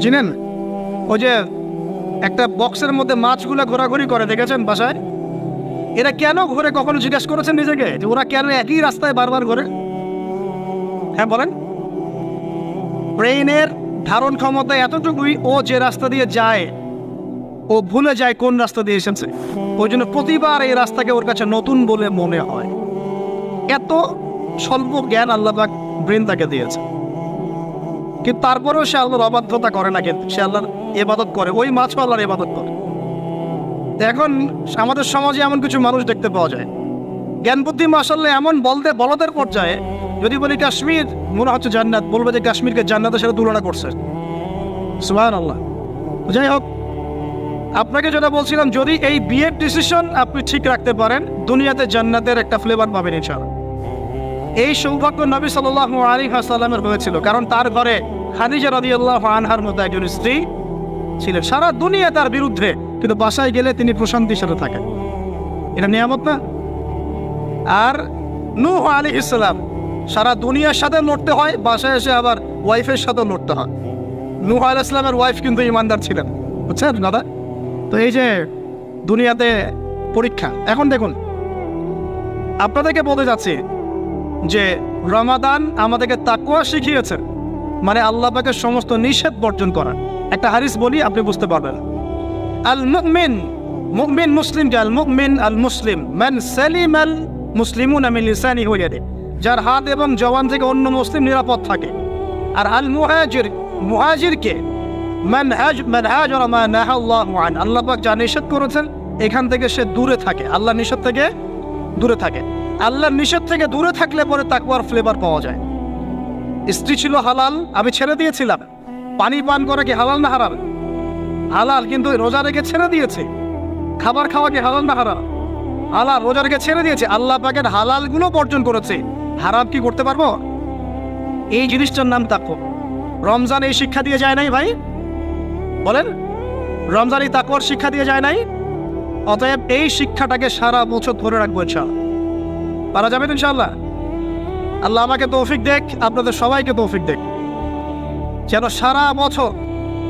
চিনেন? ওই যে একটা বক্সের মধ্যে মাছগুলা ঘোরাঘুরি করে, দেখেছেন বাসায়? এরা কেন ঘুরে, কখনো জিজ্ঞাসা করেছেন নিজেকে যে ওরা কেন একই রাস্তায় বারবার ঘোরে? হ্যাঁ বলেন। ব্রেইনের ধারণ ক্ষমতা এতটুকুই, ও যে রাস্তা দিয়ে যায় ও ভুলে যায় কোন রাস্তা দিয়ে এসেছে। ওই জন্য প্রতিবার এই রাস্তাকে ওর কাছে নতুন বলে মনে হয়। এত স্বল্প জ্ঞান আল্লাহ পাক ব্রেন তাকে দিয়েছে, কিন্তু তারপরেও সে আল্লাহর অবাধ্যতা করে না, কিন্তু সে আল্লাহর ইবাদত করে। ওই মাছও আল্লাহর ইবাদত করে। এখন আমাদের সমাজে এমন কিছু মানুষ দেখতে পাওয়া যায়, জ্ঞান বুদ্ধি মাশাআল্লাহ এমন বলদের পর্যায়ে, যদি বলি কাশ্মীর মনে হচ্ছে জান্নাত, বলবে যে কাশ্মীরকে জান্নাতের সাথে তুলনা করছে। সুবহানাল্লাহ। যাই হোক, আপনাকে যেটা বলছিলাম, যদি এই বিয়ের ডিসিশন আপনি ঠিক রাখতে পারেন, দুনিয়াতে জান্নাতের একটা ফ্লেভার পাবেন ইনশাআল্লাহ। এই সৌভাগ্য নবী সাল্লাল্লাহু আলাইহি ওয়াসাল্লামের হয়েছিল, কারণ তার ঘরে খাদিজা রাদিয়াল্লাহু আনহার মতো একজন স্ত্রী ছিলেন। সারা দুনিয়া তার বিরুদ্ধে, কিন্তু বাসায় গেলে তিনি প্রশান্তির সাথে থাকেন। এটা নিয়ামত না? আর নূহ আলাইহিস সালাম, সারা দুনিয়ার সাথে লড়তে হয়, বাসায় এসে আবার ওয়াইফের সাথে লড়তে হয়। নূহ আলাইহিস সালামের ওয়াইফ কিন্তু ইমানদার ছিলেন, বুঝছেন দাদা? তো এই যে দুনিয়াতে পরীক্ষা। এখন দেখুন, আপনাদেরকে বলতে যাচ্ছি যে রমাদান আমাদেরকে তাকওয়া শিখিয়েছে, মানে আল্লাহ পাকের সমস্ত নিষেধ বর্জন করা। একটা হাদিস বলি, আপনি বুঝতে পারবেন। আল মুমিন, মুমিন মুসলিমকে, আল মুমিন আল মুসলিম মান সালিম আল মুসলিমুনা মিন লিসানিহি ওয়া ইয়াদিহি, যার হাত এবং জবান থেকে অন্য মুসলিম নিরাপদ থাকে। আর আল মুহাজির, মুহাজিরকে মান হাজারা মা নাহা আল্লাহু আন, আল্লাহ পাক যা নিষেধ করেছেন এখান থেকে সে দূরে থাকে, আল্লাহর নিষেধ থেকে দূরে থাকে। আল্লাহর নিষেধ থেকে দূরে থাকলে পরে তাকওয়ার ফ্লেভার পাওয়া যায়। স্ত্রী ছিল হালাল, আমি ছেড়ে দিয়েছিলাম। পানি পান করা কি হালাল না হারাম? হালাল, কিন্তু রোজা রেখে ছেড়ে দিয়েছে। খাবার খাওয়া কি হালাল না হারাম? হালাল, রোজা রেখে ছেড়ে দিয়েছে। আল্লাহ পাকের হালালগুলো বর্জন করেছে, হারাম কি করতে পারবো? এই জিনিসটার নাম তাকওয়া। রমজান এই শিক্ষা দিয়ে যায় নাই ভাই? বলেন, রমজান এই তাকওয়ার শিক্ষা দিয়ে যায় নাই? অতএব এই শিক্ষাটাকে সারা বছর ধরে রাখবো ইনশাআল্লাহ। পারা যাবে তো ইনশাআল্লাহ? আল্লাহ আমাকে তৌফিক দেখ, আপনাদের সবাইকে তৌফিক দেখ, যেন সারা বছর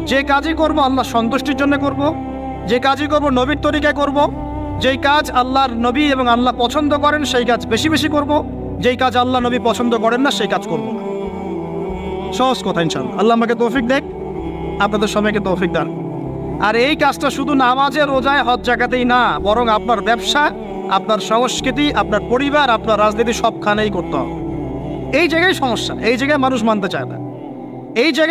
যে কাজই করব আল্লাহ সন্তুষ্টির জন্য করব, যে কাজই করব নবীর তরিকায় করব, যেই কাজ আল্লাহর নবী এবং আল্লাহ পছন্দ করেন সেই কাজ বেশি বেশি করব, যেই কাজ আল্লাহ নবী পছন্দ করেন না সেই কাজ করব না। সহজ কথা ইনশাআল্লাহ। আল্লাহ আমাকে তৌফিক দেখ, আপনাদের সবাইকে তৌফিক দান। আর এই কাজটা শুধু নামাজে, রোজায়, হজ জাকাতেই না, বরং আপনার ব্যবসা, আপনার সংস্কৃতি, আপনার পরিবার, আপনার রাজনীতি সবখানেই করতে হবে। এই জায়গায় সমস্যা, এই জায়গায় মানুষ মানতে চায় না। এই জায়গায়